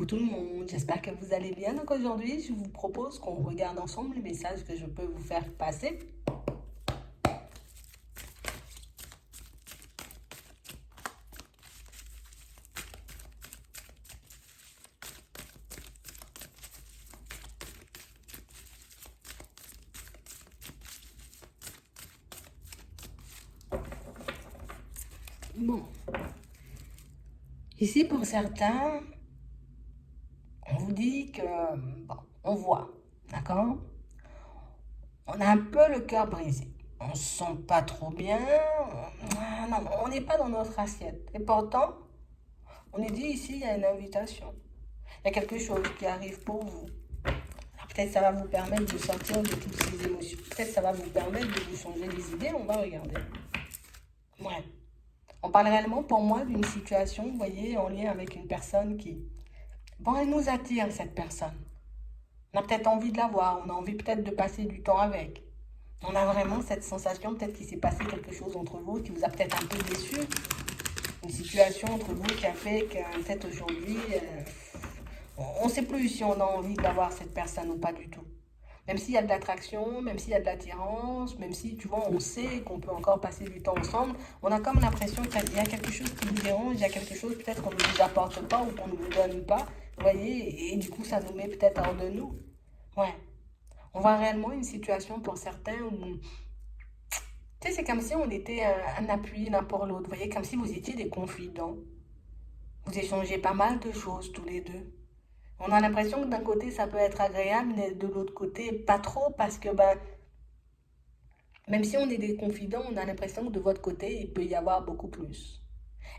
Coucou tout le monde, j'espère que vous allez bien. Donc aujourd'hui, je vous propose qu'on regarde ensemble les messages que je peux vous faire passer. Bon, ici pour certains, on vous dit que, bon, on voit, d'accord? On a un peu le cœur brisé. On se sent pas trop bien. Non, on n'est pas dans notre assiette. Et pourtant, on est dit ici, il y a une invitation. Il y a quelque chose qui arrive pour vous. Alors, peut-être ça va vous permettre de sortir de toutes ces émotions. Peut-être ça va vous permettre de vous changer les idées. On va regarder. Ouais. On parle réellement pour moi d'une situation, vous voyez, en lien avec une personne qui... Bon, elle nous attire, cette personne. On a peut-être envie de la voir, on a envie peut-être de passer du temps avec. On a vraiment cette sensation, peut-être qu'il s'est passé quelque chose entre vous qui vous a peut-être un peu déçu. Une situation entre vous qui a fait que peut-être aujourd'hui, on ne sait plus si on a envie d'avoir cette personne ou pas du tout. Même s'il y a de l'attraction, même s'il y a de l'attirance, même si, tu vois, on sait qu'on peut encore passer du temps ensemble, on a comme l'impression qu'il y a quelque chose qui nous dérange, il y a quelque chose peut-être qu'on ne nous apporte pas ou qu'on ne nous donne pas, vous voyez, et du coup, ça nous met peut-être hors de nous. Ouais. On voit réellement une situation pour certains où, tu sais, c'est comme si on était un appui l'un pour l'autre, vous voyez, comme si vous étiez des confidents. Vous échangez pas mal de choses tous les deux. On a l'impression que d'un côté, ça peut être agréable, mais de l'autre côté, pas trop, parce que, ben, même si on est des confidents, on a l'impression que de votre côté, il peut y avoir beaucoup plus.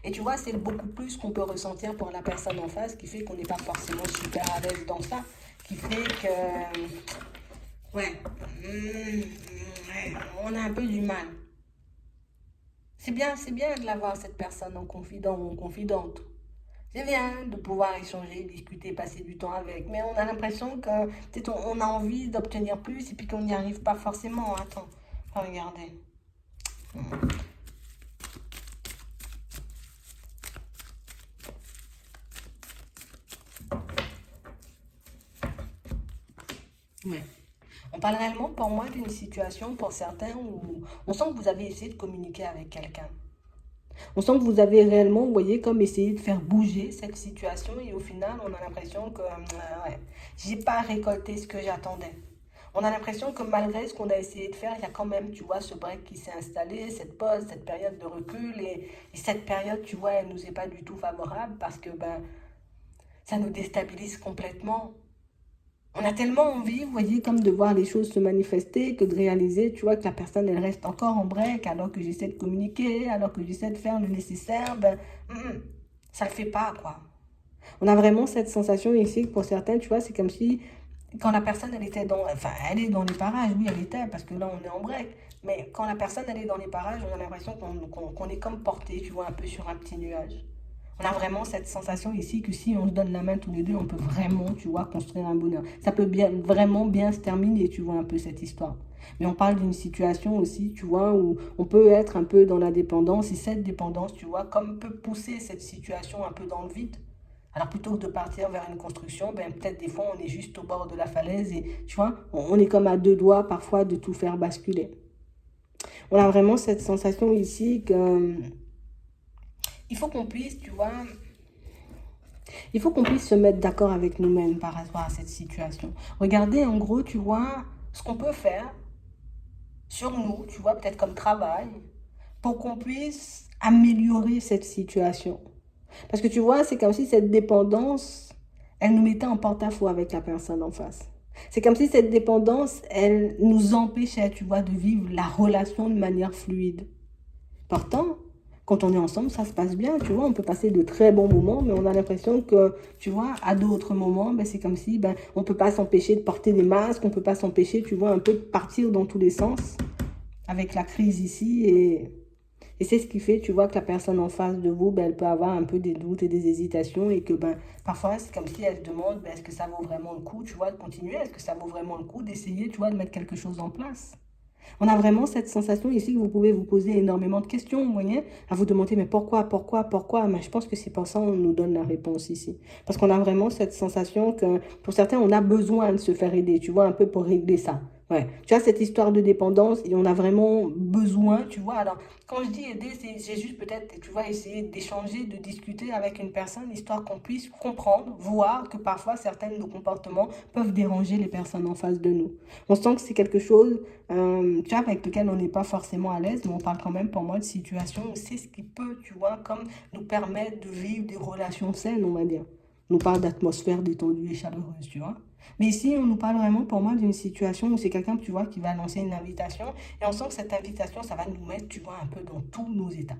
Et tu vois, c'est le beaucoup plus qu'on peut ressentir pour la personne en face qui fait qu'on n'est pas forcément super à l'aise dans ça, qui fait que, ouais, on a un peu du mal. C'est bien de l'avoir cette personne en confident ou en confidente. C'est bien de pouvoir échanger, discuter, passer du temps avec, mais on a l'impression que peut-être on a envie d'obtenir plus et puis qu'on n'y arrive pas forcément. Attends, regardez. Ouais. On parle réellement pour moi d'une situation pour certains où on sent que vous avez essayé de communiquer avec quelqu'un. On sent que vous avez réellement, vous voyez, comme essayé de faire bouger cette situation et au final, on a l'impression que ouais, j'ai pas récolté ce que j'attendais. On a l'impression que malgré ce qu'on a essayé de faire, il y a quand même, tu vois, ce break qui s'est installé, cette pause, cette période de recul et cette période, tu vois, elle nous est pas du tout favorable parce que ben, ça nous déstabilise complètement. On a tellement envie, vous voyez, comme de voir les choses se manifester, que de réaliser, tu vois, que la personne, elle reste encore en break, alors que j'essaie de communiquer, alors que j'essaie de faire le nécessaire, ben, ça le fait pas, quoi. On a vraiment cette sensation ici, que pour certains, tu vois, c'est comme si, quand la personne, elle était dans, enfin, elle est dans les parages, oui, elle était, parce que là, on est en break, mais quand la personne, elle est dans les parages, on a l'impression qu'on est comme porté, tu vois, un peu sur un petit nuage. On a vraiment cette sensation ici que si on se donne la main tous les deux, on peut vraiment, tu vois, construire un bonheur. Ça peut bien, vraiment bien se terminer, tu vois, un peu cette histoire. Mais on parle d'une situation aussi, tu vois, où on peut être un peu dans la dépendance et cette dépendance, tu vois, comme peut pousser cette situation un peu dans le vide. Alors plutôt que de partir vers une construction, ben peut-être des fois on est juste au bord de la falaise et tu vois, on est comme à deux doigts parfois de tout faire basculer. On a vraiment cette sensation ici que il faut qu'on puisse, tu vois, il faut qu'on puisse se mettre d'accord avec nous-mêmes par rapport à cette situation. Regardez en gros, tu vois, ce qu'on peut faire sur nous, tu vois, peut-être comme travail, pour qu'on puisse améliorer cette situation. Parce que tu vois, c'est comme si cette dépendance, elle nous mettait en porte-à-faux avec la personne en face. C'est comme si cette dépendance, elle nous empêchait, tu vois, de vivre la relation de manière fluide. Pourtant, quand on est ensemble, ça se passe bien, tu vois, on peut passer de très bons moments, mais on a l'impression que, tu vois, à d'autres moments, ben, c'est comme si, ben, on peut pas s'empêcher de porter des masques, on peut pas s'empêcher, tu vois, un peu de partir dans tous les sens, avec la crise ici, et c'est ce qui fait, tu vois, que la personne en face de vous, ben, elle peut avoir un peu des doutes et des hésitations, et que, ben, parfois, c'est comme si elle se demande, ben, est-ce que ça vaut vraiment le coup, tu vois, de continuer, est-ce que ça vaut vraiment le coup d'essayer, tu vois, de mettre quelque chose en place. On a vraiment cette sensation ici que vous pouvez vous poser énormément de questions, vous voyez, à vous demander, mais pourquoi? Mais je pense que c'est pour ça qu'on nous donne la réponse ici. Parce qu'on a vraiment cette sensation que, pour certains, on a besoin de se faire aider, tu vois, un peu pour régler ça. Ouais, tu vois, cette histoire de dépendance, et on a vraiment besoin, tu vois. Alors, quand je dis aider, c'est juste peut-être, tu vois, essayer d'échanger, de discuter avec une personne, histoire qu'on puisse comprendre, voir que parfois certains de nos comportements peuvent déranger les personnes en face de nous. On sent que c'est quelque chose, tu vois, avec lequel on n'est pas forcément à l'aise, mais on parle quand même pour moi de situation où c'est ce qui peut, tu vois, comme nous permettre de vivre des relations saines, on va dire. On nous parle d'atmosphère détendue et chaleureuse, tu vois. Mais ici, on nous parle vraiment pour moi d'une situation où c'est quelqu'un, tu vois, qui va lancer une invitation et on sent que cette invitation, ça va nous mettre, tu vois, un peu dans tous nos états.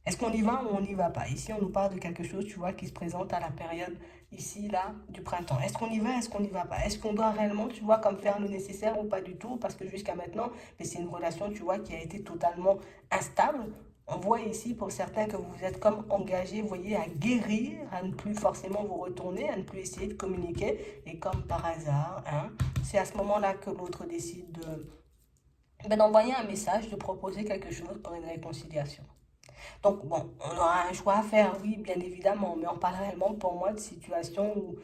Est-ce qu'on y va ou on n'y va pas? Ici, on nous parle de quelque chose, tu vois, qui se présente à la période, ici, là, du printemps. Est-ce qu'on y va? Est-ce qu'on n'y va pas? Est-ce qu'on doit réellement, tu vois, comme faire le nécessaire ou pas du tout? Parce que jusqu'à maintenant, c'est une relation, tu vois, qui a été totalement instable. On voit ici, pour certains, que vous êtes comme engagés, vous voyez, à guérir, à ne plus forcément vous retourner, à ne plus essayer de communiquer. Et comme par hasard, hein, c'est à ce moment-là que l'autre décide d'envoyer un message, de proposer quelque chose pour une réconciliation. Donc, bon, on aura un choix à faire, oui, bien évidemment, mais on parle réellement pour moi de situations où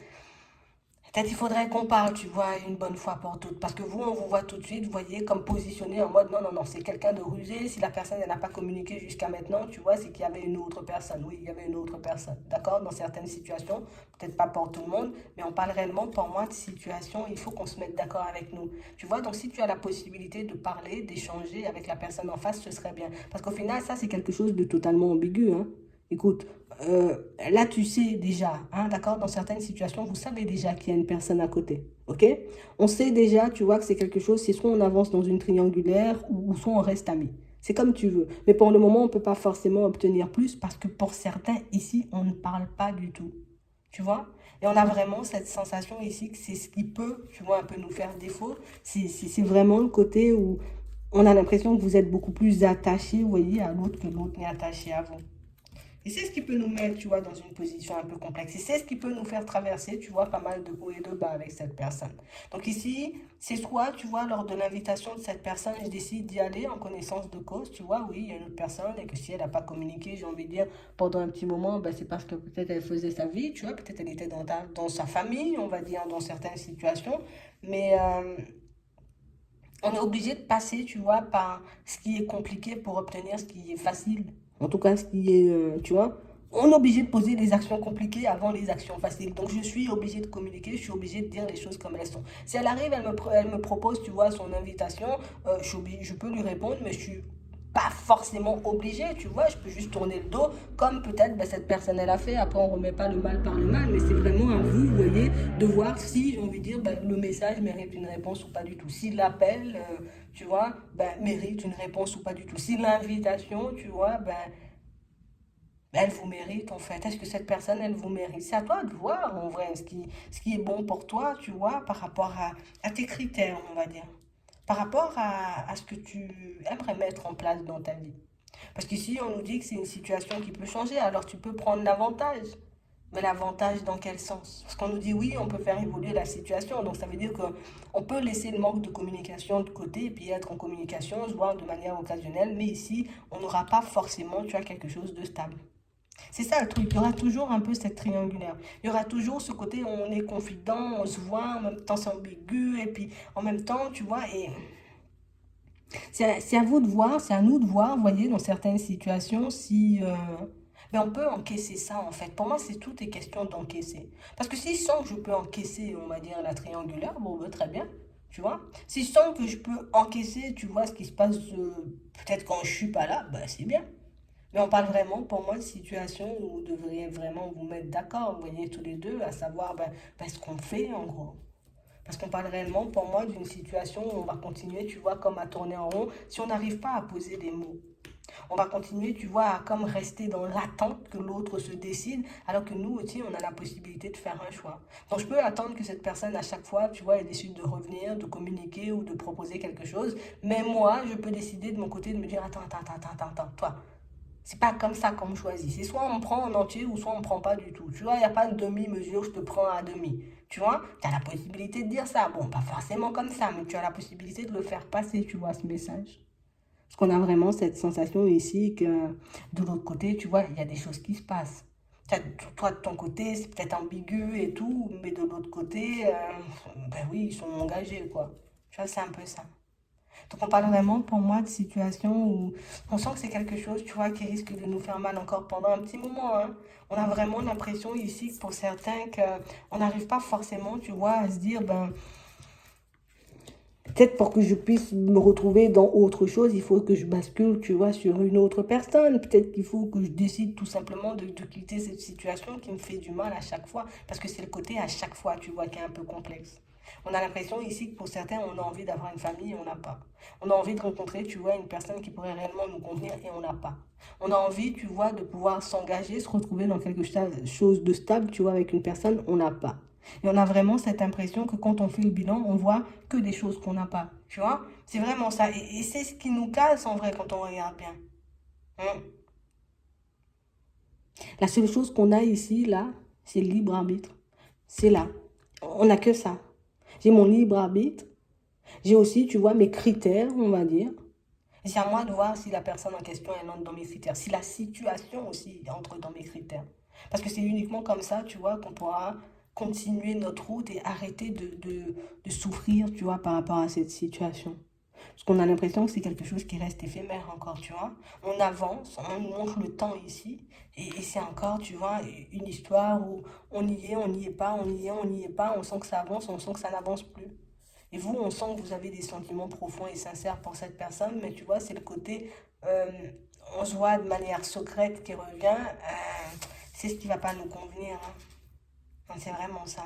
peut-être il faudrait qu'on parle, tu vois, une bonne fois pour toutes. Parce que vous, on vous voit tout de suite, vous voyez, comme positionné en mode non, non, non, c'est quelqu'un de rusé. Si la personne n'a pas communiqué jusqu'à maintenant, tu vois, c'est qu'il y avait une autre personne. Oui, il y avait une autre personne. D'accord? Dans certaines situations, peut-être pas pour tout le monde, mais on parle réellement pour moi de situations, il faut qu'on se mette d'accord avec nous. Tu vois, donc si tu as la possibilité de parler, d'échanger avec la personne en face, ce serait bien. Parce qu'au final, ça, c'est quelque chose de totalement ambigu, hein. Écoute, là, tu sais déjà, hein, d'accord, dans certaines situations, vous savez déjà qu'il y a une personne à côté, ok? On sait déjà, tu vois, que c'est quelque chose, c'est soit on avance dans une triangulaire ou soit on reste amis. C'est comme tu veux. Mais pour le moment, on ne peut pas forcément obtenir plus parce que pour certains, ici, on ne parle pas du tout. Tu vois? Et on a vraiment cette sensation ici que c'est ce qui peut, tu vois, un peu nous faire défaut. C'est vraiment le côté où on a l'impression que vous êtes beaucoup plus attaché, vous voyez, à l'autre que l'autre n'est attaché à vous. Et c'est ce qui peut nous mettre, tu vois, dans une position un peu complexe. Et c'est ce qui peut nous faire traverser, tu vois, pas mal de hauts et de bas avec cette personne. Donc ici, c'est soit, tu vois, lors de l'invitation de cette personne, je décide d'y aller en connaissance de cause, tu vois, oui, il y a une autre personne et que si elle n'a pas communiqué, j'ai envie de dire, pendant un petit moment, ben, c'est parce que peut-être elle faisait sa vie, tu vois, peut-être elle était dans sa famille, on va dire, dans certaines situations. Mais on est obligé de passer, tu vois, par ce qui est compliqué pour obtenir ce qui est facile. En tout cas, ce qui est, tu vois, on est obligé de poser les actions compliquées avant les actions faciles. Donc, je suis obligé de communiquer, je suis obligé de dire les choses comme elles sont. Si elle arrive, elle me propose, tu vois, son invitation, je peux lui répondre, mais je suis pas forcément obligé, tu vois, je peux juste tourner le dos, comme peut-être ben, cette personne elle a fait, après on remet pas le mal par le mal, mais c'est vraiment à vous, vous voyez, de voir si, j'ai envie de dire, ben, le message mérite une réponse ou pas du tout. Si l'appel, tu vois, ben, mérite une réponse ou pas du tout. Si l'invitation, tu vois, ben, elle vous mérite en fait. Est-ce que cette personne, elle vous mérite? C'est à toi de voir en vrai ce qui est bon pour toi, tu vois, par rapport à tes critères, on va dire. Par rapport à ce que tu aimerais mettre en place dans ta vie. Parce qu'ici, on nous dit que c'est une situation qui peut changer, alors tu peux prendre l'avantage. Mais l'avantage dans quel sens? Parce qu'on nous dit oui, on peut faire évoluer la situation. Donc ça veut dire qu'on peut laisser le manque de communication de côté et puis être en communication, se voir de manière occasionnelle. Mais ici, on n'aura pas forcément, tu as quelque chose de stable. C'est ça le truc, il y aura toujours un peu cette triangulaire. Il y aura toujours ce côté où on est confident, on se voit, en même temps c'est ambigu, et puis en même temps, tu vois, et c'est à vous de voir, c'est à nous de voir, vous voyez, dans certaines situations, si ben on peut encaisser ça en fait. Pour moi, c'est tout est question d'encaisser. Parce que si je sens que je peux encaisser, on va dire, la triangulaire, bon, ben, très bien, tu vois. Si je sens que je peux encaisser, tu vois, ce qui se passe peut-être quand je suis pas là, ben c'est bien. Mais on parle vraiment, pour moi, de situation où vous devriez vraiment vous mettre d'accord, vous voyez, tous les deux, à savoir ben, ce qu'on fait en gros. Parce qu'on parle réellement, pour moi, d'une situation où on va continuer, tu vois, comme à tourner en rond, si on n'arrive pas à poser des mots. On va continuer, tu vois, à comme rester dans l'attente que l'autre se décide, alors que nous aussi, on a la possibilité de faire un choix. Donc, je peux attendre que cette personne, à chaque fois, tu vois, elle décide de revenir, de communiquer ou de proposer quelque chose. Mais moi, je peux décider de mon côté de me dire, attends, toi, C'est pas comme ça qu'on me choisit. C'est soit on me prend en entier ou soit on me prend pas du tout. Tu vois, il n'y a pas de demi-mesure, je te prends à demi. Tu vois, tu as la possibilité de dire ça. Bon, pas forcément comme ça, mais tu as la possibilité de le faire passer, tu vois, ce message. Parce qu'on a vraiment cette sensation ici que de l'autre côté, tu vois, il y a des choses qui se passent. Toi, de ton côté, c'est peut-être ambigu et tout, mais de l'autre côté, ben oui, ils sont engagés, quoi. Tu vois, c'est un peu ça. Donc on parle vraiment pour moi de situation où on sent que c'est quelque chose, tu vois, qui risque de nous faire mal encore pendant un petit moment, hein. On a vraiment l'impression ici que pour certains qu'on n'arrive pas forcément, tu vois, à se dire, ben, peut-être pour que je puisse me retrouver dans autre chose, il faut que je bascule, tu vois, sur une autre personne. Peut-être qu'il faut que je décide tout simplement de quitter cette situation qui me fait du mal à chaque fois. Parce que c'est le côté à chaque fois, tu vois, qui est un peu complexe. On a l'impression ici que pour certains, on a envie d'avoir une famille et on n'a pas. On a envie de rencontrer, tu vois, une personne qui pourrait réellement nous convenir et on n'a pas. On a envie, tu vois, de pouvoir s'engager, se retrouver dans quelque chose de stable, tu vois, avec une personne, on n'a pas. Et on a vraiment cette impression que quand on fait le bilan, on voit que des choses qu'on n'a pas. Tu vois? C'est vraiment ça. Et c'est ce qui nous casse en vrai quand on regarde bien. Hein. La seule chose qu'on a ici, là, c'est le libre arbitre. C'est là. On n'a que ça. J'ai mon libre arbitre. J'ai aussi, tu vois, mes critères, on va dire. Et c'est à moi de voir si la personne en question, elle entre dans mes critères. Si la situation aussi entre dans mes critères. Parce que c'est uniquement comme ça, tu vois, qu'on pourra continuer notre route et arrêter de souffrir, tu vois, par rapport à cette situation. Parce qu'on a l'impression que c'est quelque chose qui reste éphémère encore, tu vois. On avance, on nous montre le temps ici, et c'est encore, tu vois, une histoire où on n'y est pas, on y est, on n'y est pas, on sent que ça avance, on sent que ça n'avance plus. Et vous, on sent que vous avez des sentiments profonds et sincères pour cette personne, mais tu vois, c'est le côté, euh, on se voit de manière secrète qui revient, c'est ce qui va pas nous convenir, hein. C'est vraiment ça.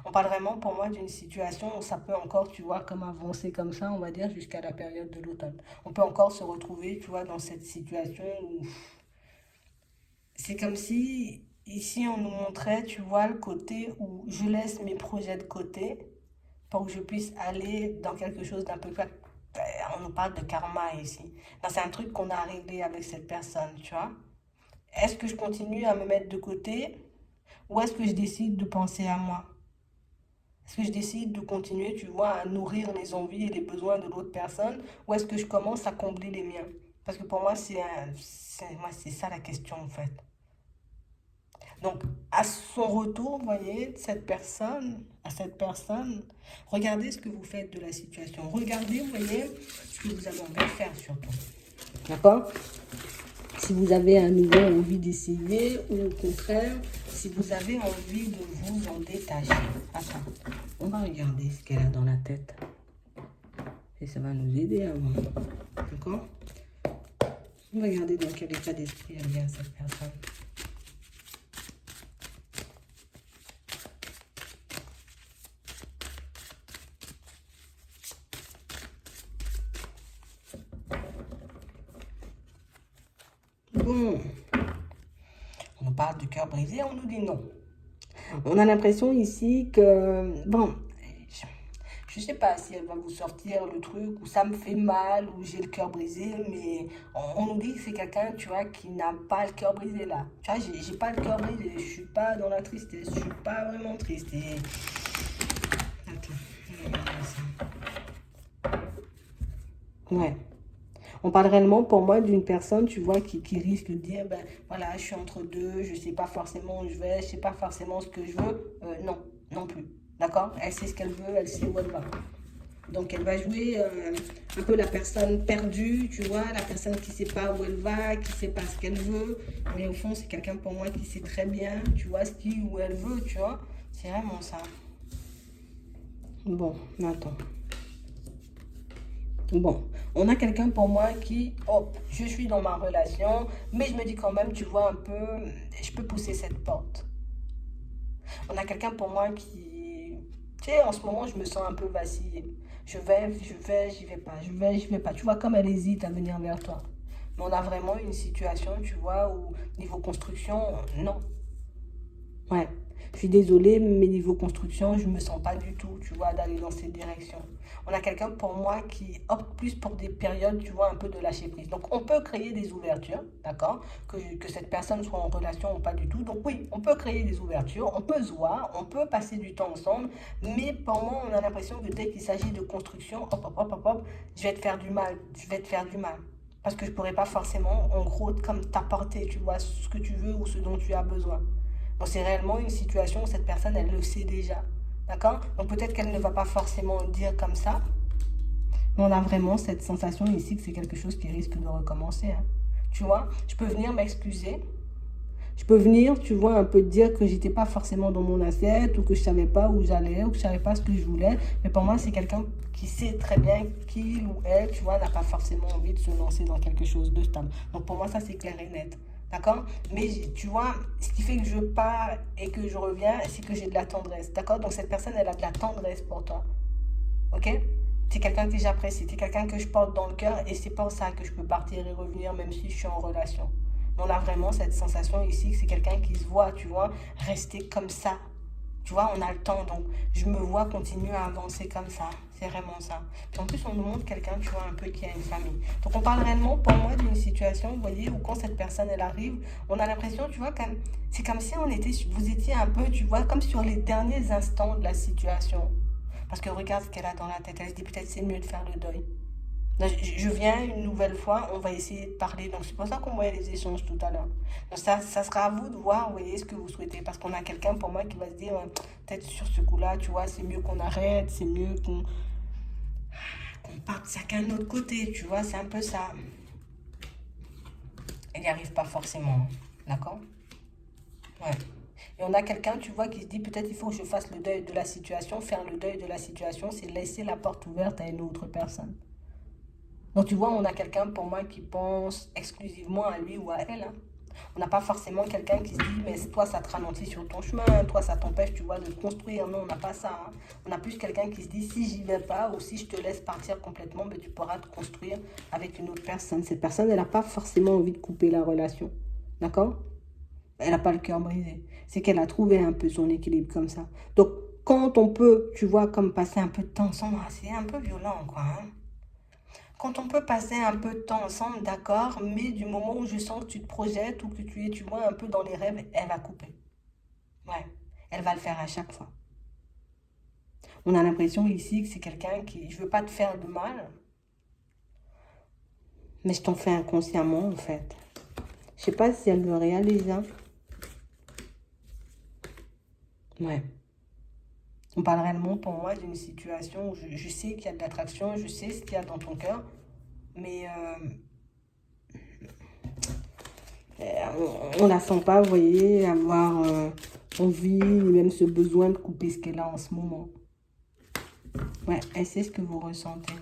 On parle vraiment pour moi d'une situation où ça peut encore, tu vois, comme avancer comme ça, on va dire, jusqu'à la période de l'automne. On peut encore se retrouver, tu vois, dans cette situation où c'est comme si, ici, on nous montrait, tu vois, le côté où je laisse mes projets de côté pour que je puisse aller dans quelque chose d'un peu plus... On nous parle de karma ici. Non, c'est un truc qu'on a réglé avec cette personne, tu vois. Est-ce que je continue à me mettre de côté ou est-ce que je décide de penser à moi? Est-ce que je décide de continuer, tu vois, à nourrir les envies et les besoins de l'autre personne ou est-ce que je commence à combler les miens? Parce que pour moi, moi, c'est ça la question en fait. Donc, à son retour, vous voyez, à cette personne, regardez ce que vous faites de la situation. Regardez, vous voyez, ce que vous avez envie de faire surtout. D'accord? Si vous avez à nouveau envie d'essayer ou au contraire, si vous avez envie de vous en détacher. Attends, on va regarder ce qu'elle a dans la tête. Et ça va nous aider à voir. D'accord? On va regarder dans quel état d'esprit elle vient, cette personne. Bon, on nous parle du cœur brisé, on nous dit non. On a l'impression ici que, bon, je sais pas si elle va vous sortir le truc, ou ça me fait mal, ou j'ai le cœur brisé, mais on nous dit que c'est quelqu'un, tu vois, qui n'a pas le cœur brisé là. Tu vois, j'ai pas le cœur brisé, je suis pas dans la tristesse, je suis pas vraiment triste. Et... Attends, on va regarder ça. Ouais. On parle réellement pour moi d'une personne, tu vois, qui risque de dire, ben voilà, je suis entre deux, je sais pas forcément où je vais, je sais pas forcément ce que je veux. Non, non plus. D'accord? Elle sait ce qu'elle veut, elle sait où elle va. Donc elle va jouer un peu la personne perdue, tu vois, la personne qui sait pas où elle va, qui sait pas ce qu'elle veut. Mais au fond, c'est quelqu'un pour moi qui sait très bien, tu vois, où elle veut, tu vois. C'est vraiment ça. Bon, attends. Bon, on a quelqu'un pour moi qui, hop, je suis dans ma relation, mais je me dis quand même, tu vois, un peu, je peux pousser cette porte. On a quelqu'un pour moi qui, tu sais, en ce moment, je me sens un peu vaciller. J'y vais pas, j'y vais pas. Tu vois, comme elle hésite à venir vers toi. Mais on a vraiment une situation, tu vois, où niveau construction, non. Ouais. Je suis désolée, mais niveau construction, je ne me sens pas du tout, tu vois, d'aller dans cette direction. On a quelqu'un pour moi qui opte plus pour des périodes, tu vois, un peu de lâcher prise. Donc, on peut créer des ouvertures, d'accord? Que cette personne soit en relation ou pas du tout. Donc, oui, on peut créer des ouvertures, on peut se voir, on peut passer du temps ensemble. Mais pour moi, on a l'impression que dès qu'il s'agit de construction, hop, hop, hop, hop, hop, je vais te faire du mal. Je vais te faire du mal. Parce que je ne pourrais pas forcément, en gros, comme t'apporter, tu vois, ce que tu veux ou ce dont tu as besoin. Donc, c'est réellement une situation où cette personne, elle le sait déjà. D'accord? Donc peut-être qu'elle ne va pas forcément dire comme ça, mais on a vraiment cette sensation ici que c'est quelque chose qui risque de recommencer. Hein. Tu vois, je peux venir m'excuser, je peux venir, tu vois, un peu dire que j'étais pas forcément dans mon assiette, ou que je savais pas où j'allais, ou que je savais pas ce que je voulais, mais pour moi, c'est quelqu'un qui sait très bien qu'il ou elle, tu vois, n'a pas forcément envie de se lancer dans quelque chose de stable. Donc pour moi, ça, c'est clair et net. D'accord? Mais tu vois, ce qui fait que je pars et que je reviens, c'est que j'ai de la tendresse. D'accord? Donc cette personne, elle a de la tendresse pour toi. Ok? C'est quelqu'un que j'apprécie, c'est quelqu'un que je porte dans le cœur et c'est pour ça que je peux partir et revenir même si je suis en relation. Mais on a vraiment cette sensation ici que c'est quelqu'un qui se voit, tu vois, rester comme ça. Tu vois, on a le temps, donc je me vois continuer à avancer comme ça. C'est vraiment ça. Puis en plus, on nous montre quelqu'un, tu vois, un peu qui a une famille. Donc on parle réellement, pour moi, d'une situation, vous voyez, où quand cette personne, elle arrive, on a l'impression, tu vois, c'est comme si vous étiez un peu, tu vois, comme sur les derniers instants de la situation. Parce que regarde ce qu'elle a dans la tête. Elle se dit peut-être c'est mieux de faire le deuil. Là, je viens une nouvelle fois, on va essayer de parler. Donc c'est pour ça qu'on voyait les échanges tout à l'heure. Donc ça sera à vous de voir, vous voyez, ce que vous souhaitez. Parce qu'on a quelqu'un pour moi qui va se dire, peut-être sur ce coup-là, tu vois, c'est mieux qu'on arrête, c'est mieux qu'on parte chacun de notre côté, tu vois, c'est un peu ça. Elle n'y arrive pas forcément, d'accord? Ouais. Et on a quelqu'un, tu vois, qui se dit peut-être il faut que je fasse le deuil de la situation. Faire le deuil de la situation, c'est laisser la porte ouverte à une autre personne. Donc tu vois, on a quelqu'un pour moi qui pense exclusivement à lui ou à elle. Hein. On n'a pas forcément quelqu'un qui se dit, mais toi, ça te ralentit sur ton chemin, toi, ça t'empêche, tu vois, de construire. Non, on n'a pas ça. Hein. On a plus quelqu'un qui se dit, si j'y vais pas ou si je te laisse partir complètement, ben, tu pourras te construire avec une autre personne. Cette personne, elle n'a pas forcément envie de couper la relation. D'accord? Elle n'a pas le cœur brisé. C'est qu'elle a trouvé un peu son équilibre comme ça. Donc, quand on peut, tu vois, comme passer un peu de temps ensemble, c'est un peu violent, quoi. Hein. Quand on peut passer un peu de temps ensemble, d'accord, mais du moment où je sens que tu te projettes ou que tu es, tu vois, un peu dans les rêves, elle va couper. Ouais, elle va le faire à chaque fois. On a l'impression ici que c'est quelqu'un qui, je veux pas te faire de mal, mais je t'en fais inconsciemment, en fait. Je sais pas si elle le réalise, hein. Ouais. On parle réellement pour moi d'une situation où je sais qu'il y a de l'attraction, je sais ce qu'il y a dans ton cœur, mais on la sent pas, vous voyez, avoir envie, même ce besoin de couper ce qu'elle a en ce moment. Ouais, elle sait ce que vous ressentez.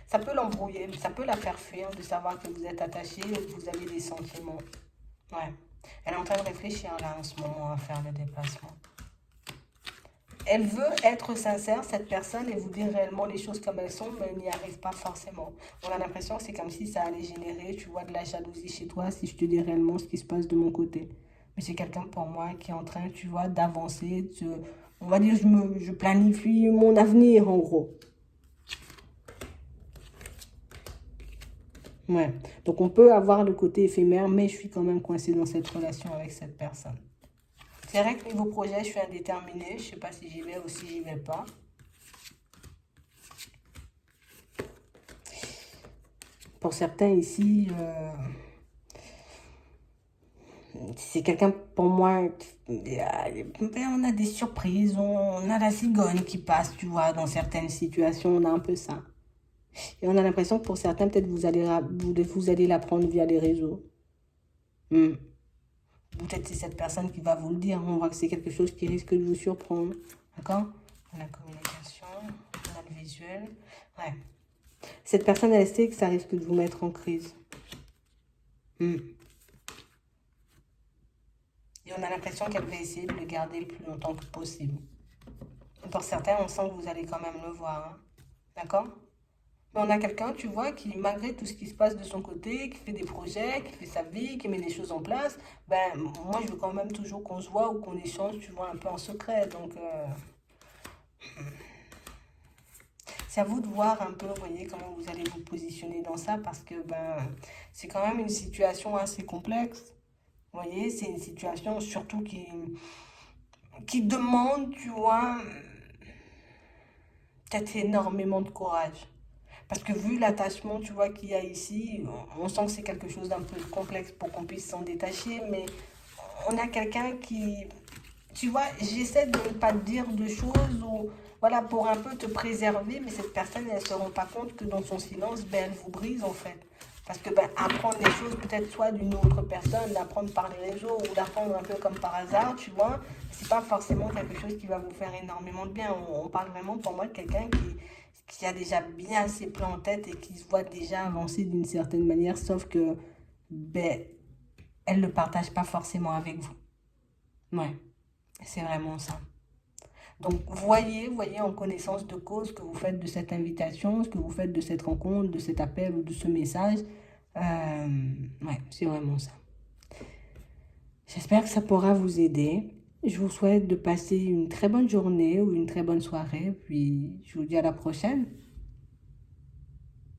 Ça peut l'embrouiller, ça peut la faire fuir de savoir que vous êtes attaché et que vous avez des sentiments. Ouais. Elle est en train de réfléchir là en ce moment à faire le déplacement. Elle veut être sincère, cette personne, et vous dire réellement les choses comme elles sont, mais elle n'y arrive pas forcément. On a l'impression que c'est comme si ça allait générer, tu vois, de la jalousie chez toi si je te dis réellement ce qui se passe de mon côté. Mais c'est quelqu'un pour moi qui est en train, tu vois, d'avancer, on va dire, je planifie mon avenir en gros. Ouais. Donc on peut avoir le côté éphémère, mais je suis quand même coincée dans cette relation avec cette personne. C'est vrai que niveau projet, je suis indéterminée. Je ne sais pas si j'y vais ou si j'y vais pas. Pour certains ici, c'est quelqu'un pour moi. On a des surprises, on a la cigogne qui passe, tu vois, dans certaines situations, on a un peu ça. Et on a l'impression que pour certains, peut-être vous allez l'apprendre via les réseaux. Hmm. Peut-être c'est cette personne qui va vous le dire. On voit que c'est quelque chose qui risque de vous surprendre. D'accord? On a la communication, on a le visuel. Ouais. Cette personne, elle sait que ça risque de vous mettre en crise. Hmm. Et on a l'impression qu'elle va essayer de le garder le plus longtemps que possible. Et pour certains, on sent que vous allez quand même le voir. Hein. D'accord? Mais on a quelqu'un, tu vois, qui, malgré tout ce qui se passe de son côté, qui fait des projets, qui fait sa vie, qui met des choses en place, ben, moi, je veux quand même toujours qu'on se voit ou qu'on échange, tu vois, un peu en secret. Donc, c'est à vous de voir un peu, vous voyez, comment vous allez vous positionner dans ça, parce que, ben, c'est quand même une situation assez complexe. Vous voyez, c'est une situation surtout qui demande, tu vois, peut-être énormément de courage. Parce que vu l'attachement, tu vois, qu'il y a ici, on sent que c'est quelque chose d'un peu complexe pour qu'on puisse s'en détacher, mais on a quelqu'un qui, tu vois, j'essaie de ne pas te dire de choses ou, voilà, pour un peu te préserver, mais cette personne, elle ne se rend pas compte que dans son silence, ben, elle vous brise en fait. Parce que ben, apprendre des choses, peut-être soit d'une autre personne, d'apprendre par les réseaux ou d'apprendre un peu comme par hasard, tu vois, c'est pas forcément quelque chose qui va vous faire énormément de bien. On parle vraiment pour moi de quelqu'un qui a déjà bien ses plans en tête et qui se voit déjà avancer d'une certaine manière, sauf que ben, elle ne le partage pas forcément avec vous. Ouais, c'est vraiment ça. Donc, voyez en connaissance de cause ce que vous faites de cette invitation, ce que vous faites de cette rencontre, de cet appel ou de ce message. Ouais, c'est vraiment ça. J'espère que ça pourra vous aider. Je vous souhaite de passer une très bonne journée ou une très bonne soirée. Puis, je vous dis à la prochaine.